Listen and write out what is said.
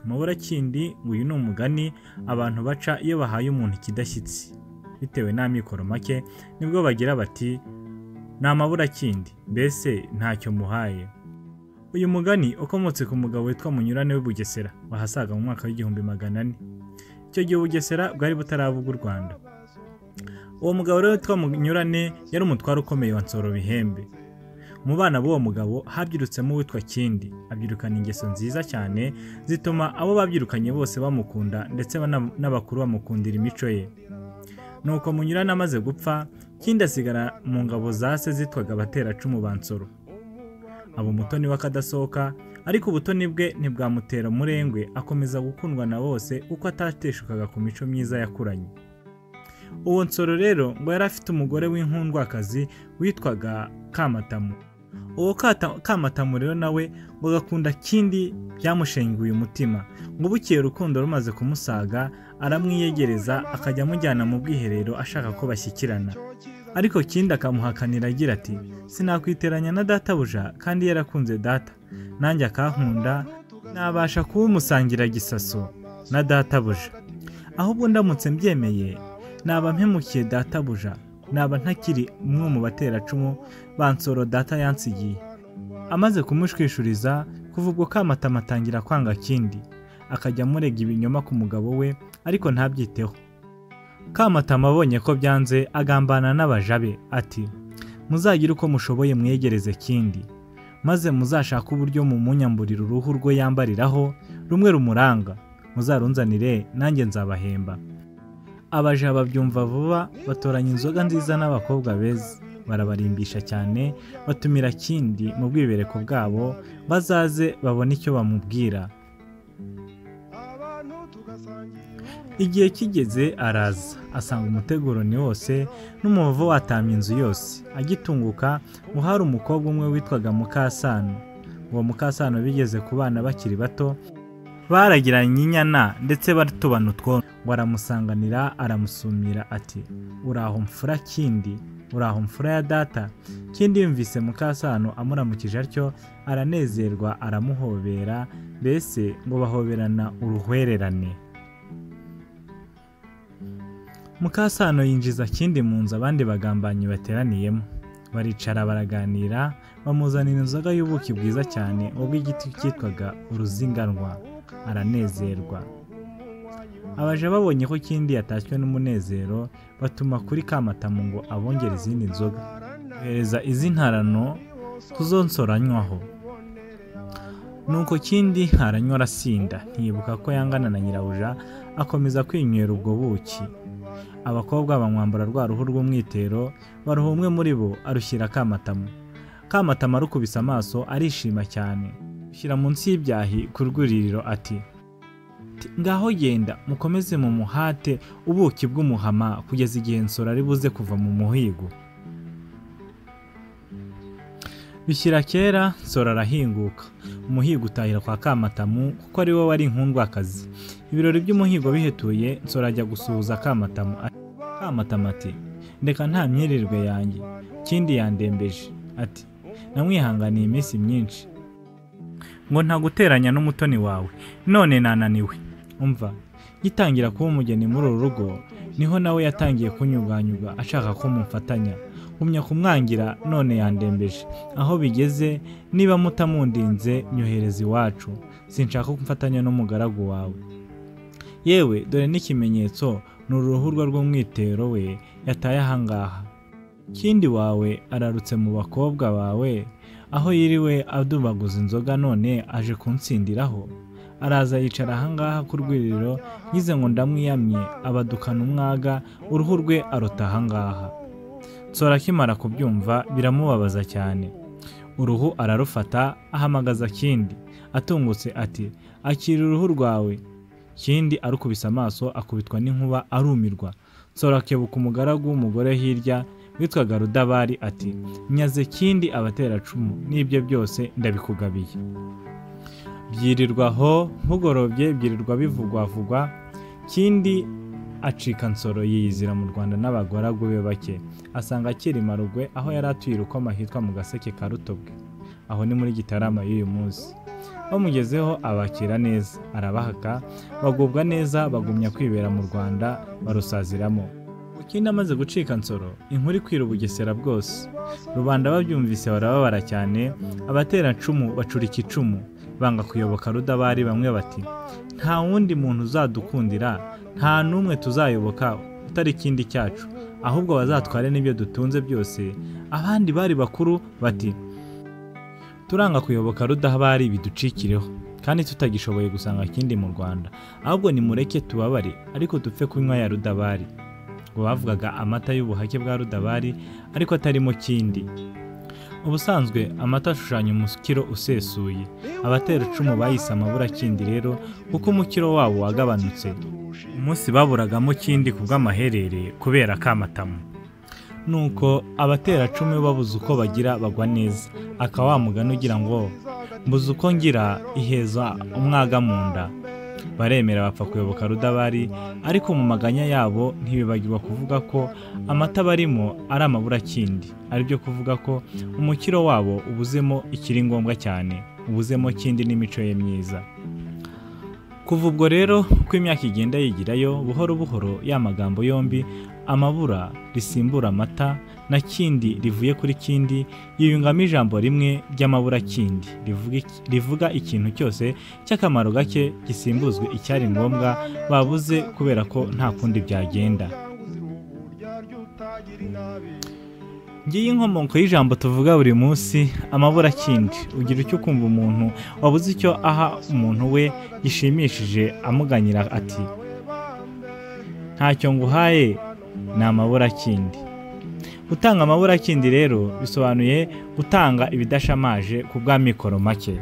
Amaburakindi uyu ni umugani abantu baca iyo bahaye umuntu ikidashyitsi bitewe n'amikoro make, nibwo bagira bati ni amaburakindi, mbese ntacyo muhaye. Uyu mugani ukomotse ku mugabo witwa Munyurane w'i Bugesera wahasaga mu mwaka w'1400. Icyo gihe Bugesera bwari butaravuga u Rwanda. Uwo mugabo rero witwa Munyurane yari umutware ukomeye wa Nsoro Bihembe. Mu bana b'uwo mugabo habyirutsemo uwitwa Kindi, abyirukana ingeso nziza cyane zituma abo babyirukanye bose bamukunda ndetse n'abakuru bamukundira imico ye. Nuko Munyurane amaze gupfa, Kindi asigara mu ngabo za se zitwaga abateracumu ba Nsoro. Abo umutoni we akadasohoka, ariko ubutoni bwe ntibwamutera umurengwe, akomeza gukundwa na bose uko atateshukaga ku mico myiza yakuranye. Uwo Nsoro rero ngo yari afite umugore w'inkundwakazi witwaga Kamatamu. Uwo Kamatamu rero nawe ngo agakunda Kindi byamushenguye umutima, ngo bukeye urukundo rumaze kumusaga aramwiyegereza akajya amujyana mu bwiherero ashaka ko bashyikirana. Ariko Kindi akamuhakanira agira ati sinakwiteranya na databuja kandi yarakunze data, nanjye akankunda nabasha kuba umusangira gisaso na databuja, ahubwo ndamutse mbyemeye naba mpemukiye databuja, naba ntakiri umwe mu bateracumu ba Nsoro data yansigiye. Amaze kumushwishuriza kuva ubwo Kamatamu atangira kwanga Kindi, akajya amurega ibinyoma ku mugabo we ariko ntabyiteho. Kamatamu abonye ko byanze agambana n'abaja be ati muzagire uko mushoboye mwegereze Kindi, maze muzashaka uburyo mumunyamburira uruhu rwo yambariraho rumwe rumuranga, muzarunzanire nanjye nzabahemba. Abaja babyumva vuba, batoranya inzoga nziza n'abakobwa beza, barabarimbisha cyane, batumira Kindi mu bwibereko bwabo bazaze babone icyo bamubwira. Igihe kigeze araza, asanga umuteguro ni wose n'umuvu watamye inzu yose. Agitunguka ngo hari umukobwa umwe witwaga Mukasano. Uwo Mukasano bigeze ku bana bakiri bato, baragiranye inyana ndetse batubana utwondo. Waramusanganira aramusumira ati uraho mfura Kindi, uraho mfura ya data. Kindi yumvise Mukasano amuramukije atyo aranezerwa aramuhobera, mbese ngo bahoberana uruhwererane. Mukasano yinjiza Kindi mu nzu abandi bagambanyi bateraniyemo, baricara baraganira, bamuzanira inzoga y'ubuki bwiza cyane ubw'igiti cyitwaga uruzinganwa, aranezerwa. Abaja babonye ko Kindi yatashywe n'umunezero, batuma kuri Kamatamu ngo abongere izindi nzoga, yohereza iz'intarano tuzonsoranywaho. Nuko Kindi aranywa arasinda, ntiyibuka ko yangana na nyirabuja, akomeza kwinywera ubwo buki. Abakobwa bamwambura rwa ruhu rw'umwitero, baruha umwe muri bo arushyira Kamatamu. Kamatamu arukubise amaso arishima cyane, ushyira munsi y'ibyahi ku rwuririro ati ngaho genda mukomeze mu muhate ubuki bw'umuhama kugeza igihe Nsoro ari buze kuva mu muhigo. Bishyira kera Nsoro arahinguka, umuhigo utahira kwa Kamatamu kuko ari we wari inkundwakazi. Ibirori by'umuhigo bihetuye, Nsoro ajya gusuhuza Kamatamu. Kamatamu ati ndeka nta myirirwe yanjye, Kindi yandembeje. Ati namwihanganiye iminsi myinshi, ngo ntaguteranya n'umutoni wawe, none nananiwe. Umva, gitangira kuba umugeni muri uru rugo niho nawe yatangiye kunyuganyuga ashaka ko mumfatanya. Umya kumwangira none yandembeje, aho bigeze niba mutamundinze nyohereza iwacu, sinshaka kumfatanya n'umugaragu wawe. Yewe dore n'ikimenyetso ni uruhu rwe rw'umwitero we yataye ahangaha. Kindi wawe ararutse mu bakobwa bawe, aho yiriwe adubaguza inzoga none aje kunsindiraho. Araza yicara ahangaha ku rwiriro, ngize ngo ndamwiyamye abadukana umwaga, uruhu rwe aruta ahangaha. Nsoro akimara kubyumva biramubabaza cyane, uruhu ararufata ahamagaza Kindi, atungutse ati akira uruhu rwawe. Kindi arukubise amaso akubitwa n'inkuba arumirwa. Nsoro akebuka umugaragu w'umugore hirya witwaga Rudabari ati nyaze Kindi abateracumu, n'ibyo byose ndabikugabiye. Byirirwaho bugorobye, byirirwa bivugwavugwa. Kindi acika Nsoro yiyizira mu Rwanda n'abagaragu be bake, asanga akiri Marugwe aho yari atuye Rukoma hitwa mu Gaseke ka Rutobwe, aho ni muri Gitarama y'uyu munsi. bamugezeho abakira neza, arabahaka, bagubwa neza, bagumya kwibera mu Rwanda, barusaziramo. Bukindi amaze gucika Nsoro, inkuru ikwira Bugesera bwose. Rubanda babyumvise barababara cyane, abateracumu bacurika icumu, banga kuyoboka Rudabari. Bamwe bati nta wundi muntu uzadukundira, nta n'umwe tuzayoboka utari ikindi cyacu, ahubwo bazatware n'ibyo dutunze byose. Abandi bari bakuru bati turanga kuyoboka Rudabari, biducikireho, kandi tutagishoboye gusanga ikindi mu Rwanda, ahubwo nimureke tubabare ariko dupfe kunywa ya Rudabari. Ngo bavugaga amata y'ubuhake bwa Rudabari ariko atarimo kindi. Ubusanzwe amata ashushanya umukiro usesuye, abateracumu bayise amaburakindi rero kuko umukiro wabo wagabanutse. Umunsi baburagamo kindi kubw'amaherere kubera kamatamu. Nuko abateracumu babuze uko bagira bagwa neza, akawa mugani ugira ngo mbuze uko ngira iheza umwaga mu nda. Baremera bapfa kuyoboka Rudabari, ariko mu maganya yabo ntibibagirwa kuvuga ko amata barimo ari amaburakindi, ari byo kuvuga ko umukiro wabo ubuzemo ikiri ngombwa cyane, ubuzemo kindi n'imico ye myiza. Kuva ubwo rero uko imyaka igenda yigirayo, buhoro buhoro ya magambo yombi, amabura risimbura amata na kindi rivuye kuri kindi, yiyungamo ijambo rimwe ry'amaburakindi rivuga ikintu cyose cy'akamaro gake gisimbuzwe icyari ngombwa babuze kubera ko nta kundi byagenda. Ngiye inkomoko y'ijambo tuvuga buri munsi, amaburakindi. Ugira icyo kumva umuntu wabuze icyo aha umuntu we gishimishije, amuganyira ati ntacyo nguhaye, ni amaburakindi. Gutanga amaburakindi rero bisobanuye gutanga ibidashamaje ku bw'amikoro make.